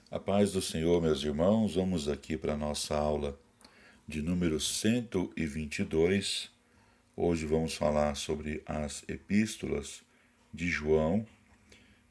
A paz do Senhor, meus irmãos, vamos aqui para a nossa aula de número 122. Hoje vamos falar sobre as epístolas de João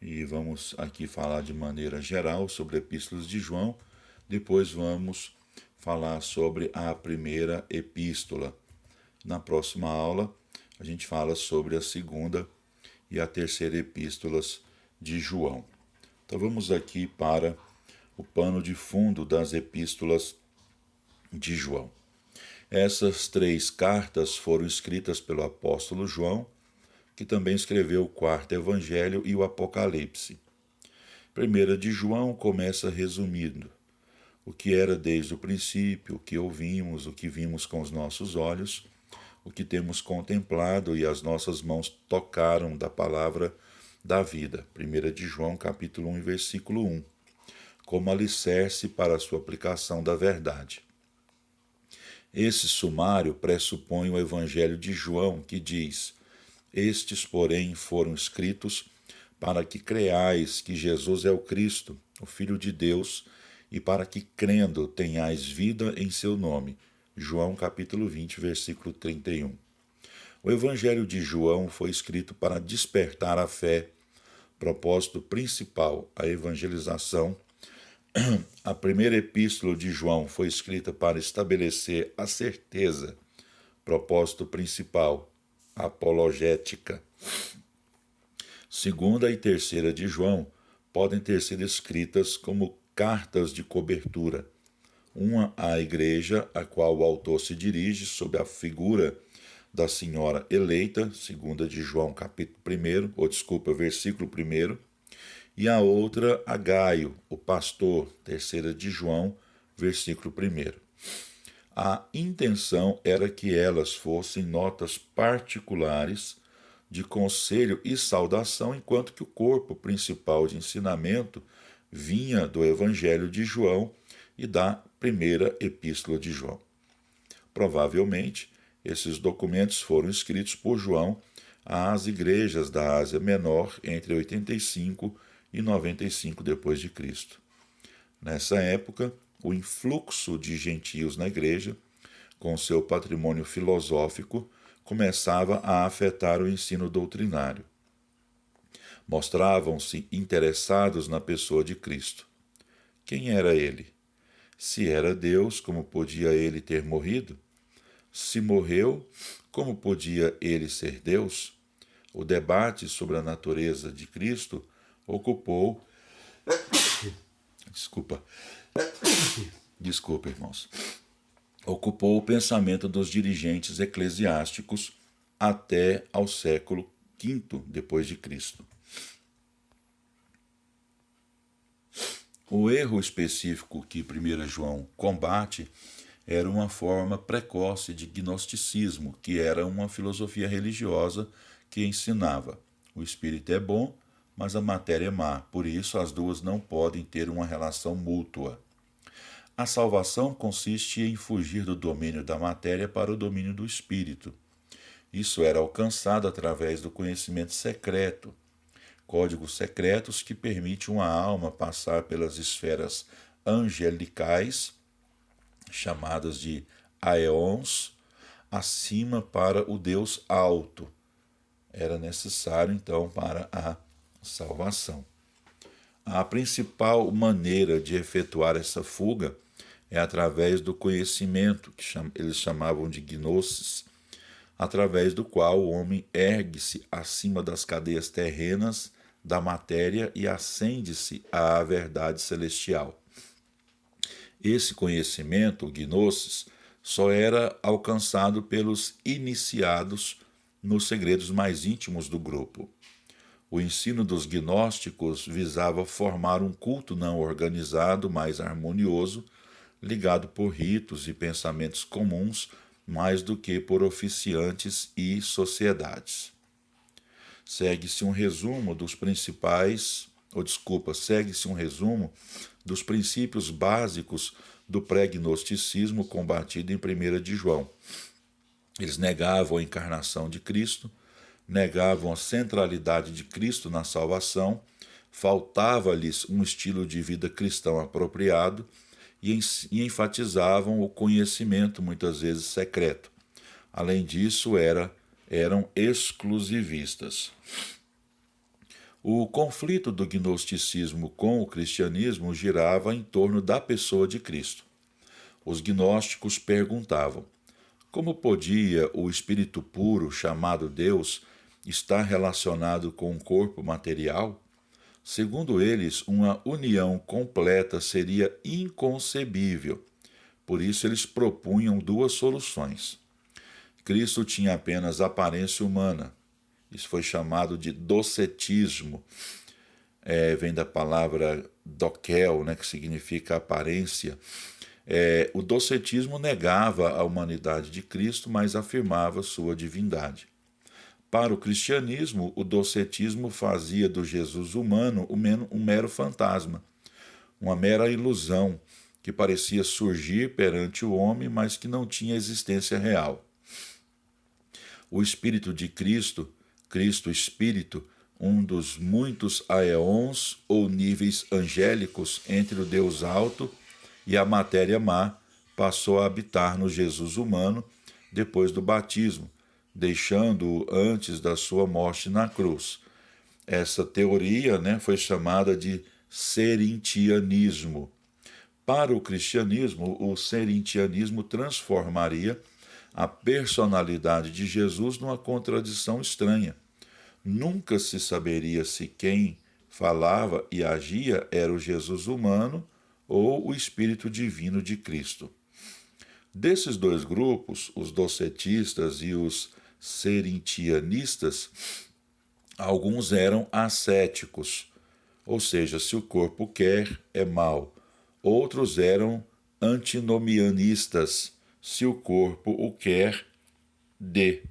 e vamos aqui falar de maneira geral sobre epístolas de João. Depois vamos falar sobre a primeira epístola. Na próxima aula, a gente fala sobre a segunda e a terceira epístolas de João. Então vamos aqui para o pano de fundo das epístolas de João. Essas três cartas foram escritas pelo apóstolo João, que também escreveu o quarto evangelho e o Apocalipse. Primeira de João começa resumindo o que era desde o princípio, o que ouvimos, o que vimos com os nossos olhos, o que temos contemplado e as nossas mãos tocaram da palavra da vida. Primeira de João, capítulo 1, versículo 1. Como alicerce para a sua aplicação da verdade. Esse sumário pressupõe o Evangelho de João, que diz: Estes, porém, foram escritos para que creais que Jesus é o Cristo, o Filho de Deus, e para que, crendo, tenhais vida em seu nome. João capítulo 20, versículo 31. O Evangelho de João foi escrito para despertar a fé, propósito principal, a evangelização. A primeira epístola de João foi escrita para estabelecer a certeza, propósito principal, a apologética. Segunda e terceira de João podem ter sido escritas como cartas de cobertura, uma à igreja a qual o autor se dirige sob a figura da senhora eleita, segunda de João, capítulo 1, versículo 1, e a outra a Gaio, o pastor, terceira de João, versículo 1. A intenção era que elas fossem notas particulares de conselho e saudação, enquanto que o corpo principal de ensinamento vinha do Evangelho de João e da primeira epístola de João. Provavelmente, esses documentos foram escritos por João às igrejas da Ásia Menor entre 85 e 95 depois de Cristo. Nessa época, o influxo de gentios na igreja, com seu patrimônio filosófico, começava a afetar o ensino doutrinário. Mostravam-se interessados na pessoa de Cristo. Quem era ele? Se era Deus, como podia ele ter morrido? Se morreu, como podia ele ser Deus? O debate sobre a natureza de Cristo ocupou. Desculpa, irmãos. Ocupou o pensamento dos dirigentes eclesiásticos até ao século V depois de Cristo. O erro específico que 1 João combate era uma forma precoce de gnosticismo, que era uma filosofia religiosa que ensinava: o espírito é bom, mas a matéria é má, por isso as duas não podem ter uma relação mútua. A salvação consiste em fugir do domínio da matéria para o domínio do espírito. Isso era alcançado através do conhecimento secreto, códigos secretos que permitem uma alma passar pelas esferas angelicais, chamadas de aeons, acima para o Deus alto. Era necessário, então, para a salvação. A principal maneira de efetuar essa fuga é através do conhecimento, que eles chamavam de gnosis, através do qual o homem ergue-se acima das cadeias terrenas da matéria e ascende-se à verdade celestial. Esse conhecimento, o gnosis, só era alcançado pelos iniciados nos segredos mais íntimos do grupo. O ensino dos gnósticos visava formar um culto não organizado, mais harmonioso, ligado por ritos e pensamentos comuns, mais do que por oficiantes e sociedades. Segue-se um resumo dos princípios básicos do pré-gnosticismo combatido em 1 de João. Eles negavam a encarnação de Cristo, negavam a centralidade de Cristo na salvação, faltava-lhes um estilo de vida cristão apropriado e enfatizavam o conhecimento, muitas vezes secreto. Além disso, eram exclusivistas. O conflito do gnosticismo com o cristianismo girava em torno da pessoa de Cristo. Os gnósticos perguntavam: como podia o espírito puro, chamado Deus, estar relacionado com um corpo material? Segundo eles, uma união completa seria inconcebível. Por isso, eles propunham duas soluções. Cristo tinha apenas aparência humana. Isso foi chamado de docetismo. Vem da palavra dokel, que significa aparência. O docetismo negava a humanidade de Cristo, mas afirmava sua divindade. Para o cristianismo, o docetismo fazia do Jesus humano um mero fantasma, uma mera ilusão que parecia surgir perante o homem, mas que não tinha existência real. O Espírito de Cristo, Cristo Espírito, um dos muitos aeons ou níveis angélicos entre o Deus alto e a matéria má, passou a habitar no Jesus humano depois do batismo, deixando-o antes da sua morte na cruz. Essa teoria foi chamada de serintianismo. Para o cristianismo, o serintianismo transformaria a personalidade de Jesus numa contradição estranha. Nunca se saberia se quem falava e agia era o Jesus humano ou o Espírito Divino de Cristo. Desses dois grupos, os docetistas e os serintianistas, alguns eram ascéticos, ou seja, se o corpo quer, é mal. Outros eram antinomianistas, se o corpo o quer, dê.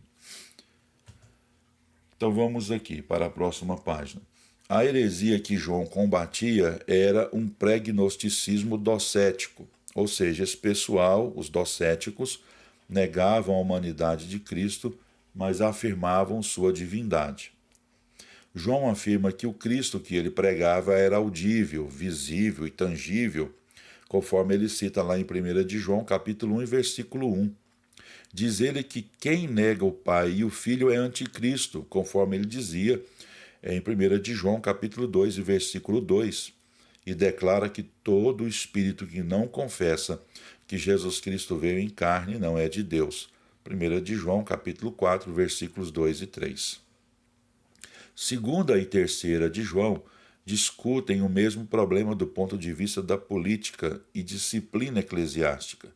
Então vamos aqui para a próxima página. A heresia que João combatia era um pré-gnosticismo docético, ou seja, esse pessoal, os docéticos, negavam a humanidade de Cristo, mas afirmavam sua divindade. João afirma que o Cristo que ele pregava era audível, visível e tangível, conforme ele cita lá em 1 de João, capítulo 1, versículo 1. Diz ele que quem nega o Pai e o Filho é anticristo, conforme ele dizia em 1 de João, capítulo 2, versículo 2, e declara que todo espírito que não confessa que Jesus Cristo veio em carne não é de Deus. 1 de João, capítulo 4, versículos 2 e 3. Segunda e terceira de João discutem o mesmo problema do ponto de vista da política e disciplina eclesiástica.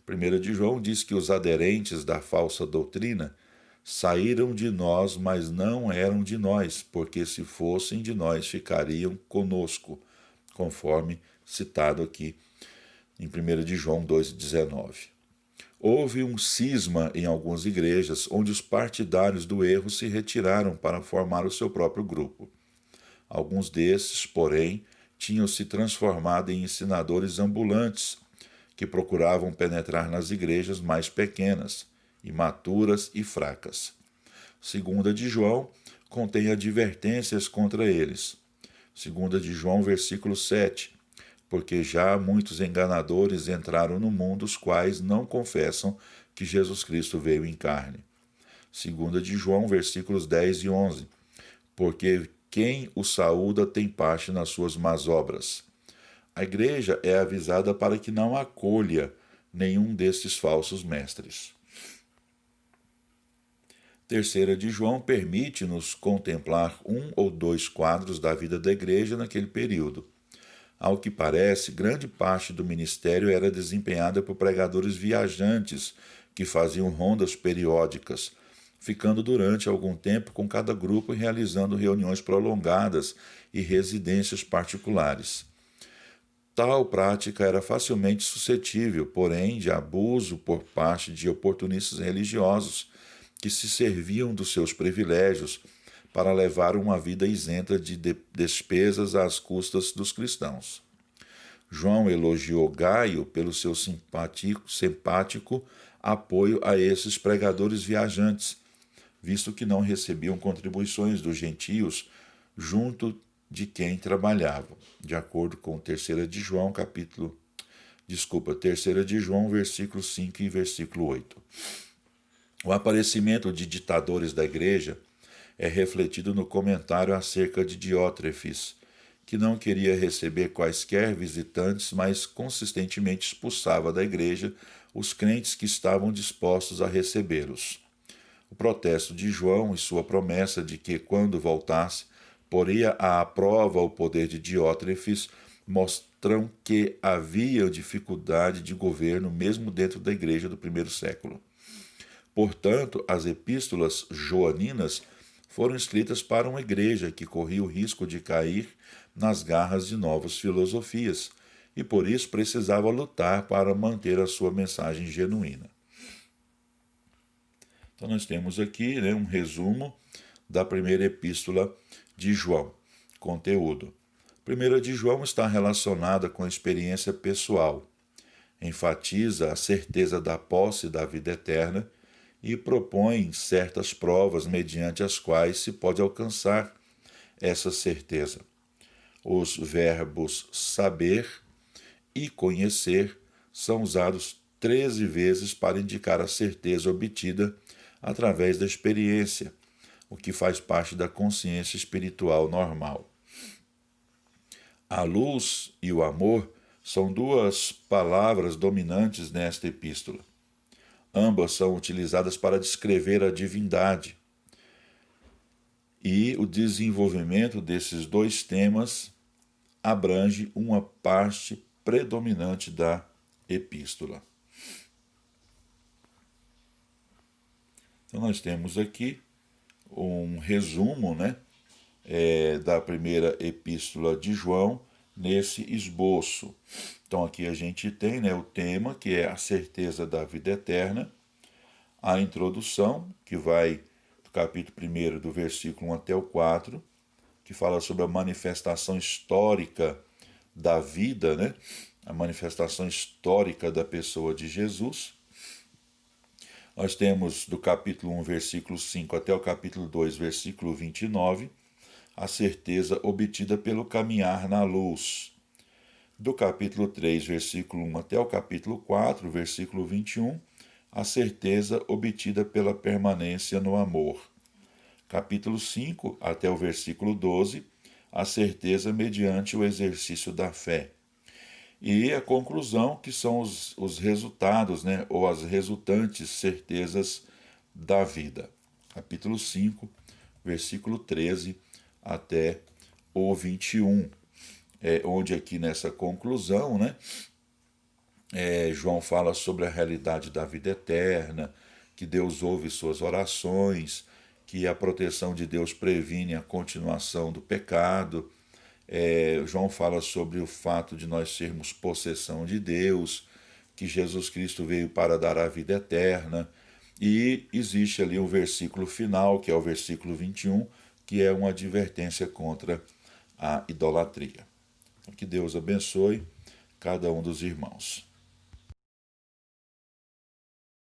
1 de João diz que os aderentes da falsa doutrina saíram de nós, mas não eram de nós, porque se fossem de nós ficariam conosco, conforme citado aqui em 1 de João 2,19. Houve um cisma em algumas igrejas, onde os partidários do erro se retiraram para formar o seu próprio grupo. Alguns desses, porém, tinham se transformado em ensinadores ambulantes, que procuravam penetrar nas igrejas mais pequenas, imaturas e fracas. 2 de João contém advertências contra eles. 2 de João, versículo 7. Porque já muitos enganadores entraram no mundo, os quais não confessam que Jesus Cristo veio em carne. 2 de João, versículos 10 e 11. Porque quem o saúda tem parte nas suas más obras. A igreja é avisada para que não acolha nenhum desses falsos mestres. 3 de João permite-nos contemplar um ou dois quadros da vida da igreja naquele período. Ao que parece, grande parte do ministério era desempenhada por pregadores viajantes que faziam rondas periódicas, ficando durante algum tempo com cada grupo e realizando reuniões prolongadas e residências particulares. Tal prática era facilmente suscetível, porém, de abuso por parte de oportunistas religiosos que se serviam dos seus privilégios para levar uma vida isenta de despesas às custas dos cristãos. João elogiou Gaio pelo seu simpático apoio a esses pregadores viajantes, visto que não recebiam contribuições dos gentios junto de quem trabalhavam, de acordo com 3 de João, 3 de João, versículo 5 e versículo 8. O aparecimento de ditadores da igreja é refletido no comentário acerca de Diótrefes, que não queria receber quaisquer visitantes, mas consistentemente expulsava da igreja os crentes que estavam dispostos a recebê-los. O protesto de João e sua promessa de que, quando voltasse, poria à prova o poder de Diótrefes mostram que havia dificuldade de governo mesmo dentro da igreja do primeiro século. Portanto, as epístolas joaninas foram escritas para uma igreja que corria o risco de cair nas garras de novas filosofias e por isso precisava lutar para manter a sua mensagem genuína. Então nós temos aqui um resumo da primeira epístola de João. Conteúdo. A primeira de João está relacionada com a experiência pessoal. Enfatiza a certeza da posse da vida eterna e propõe certas provas mediante as quais se pode alcançar essa certeza. Os verbos saber e conhecer são usados 13 vezes para indicar a certeza obtida através da experiência, o que faz parte da consciência espiritual normal. A luz e o amor são duas palavras dominantes nesta epístola. Ambas são utilizadas para descrever a divindade. E o desenvolvimento desses dois temas abrange uma parte predominante da epístola. Então nós temos aqui um resumo da primeira epístola de João nesse esboço. Então aqui a gente tem o tema, que é a certeza da vida eterna, a introdução, que vai do capítulo 1, do versículo 1 até o 4, que fala sobre a manifestação histórica da vida, a manifestação histórica da pessoa de Jesus. Nós temos do capítulo 1, versículo 5 até o capítulo 2, versículo 29, a certeza obtida pelo caminhar na luz. Do capítulo 3, versículo 1 até o capítulo 4, versículo 21, a certeza obtida pela permanência no amor. Capítulo 5 até o versículo 12, a certeza mediante o exercício da fé. E a conclusão, que são os resultados, ou as resultantes certezas da vida. Capítulo 5, versículo 13 até o 21. Onde aqui nessa conclusão, João fala sobre a realidade da vida eterna, que Deus ouve suas orações, que a proteção de Deus previne a continuação do pecado. João fala sobre o fato de nós sermos possessão de Deus, que Jesus Cristo veio para dar a vida eterna, e existe ali um versículo final, que é o versículo 21, que é uma advertência contra a idolatria. Então, que Deus abençoe cada um dos irmãos.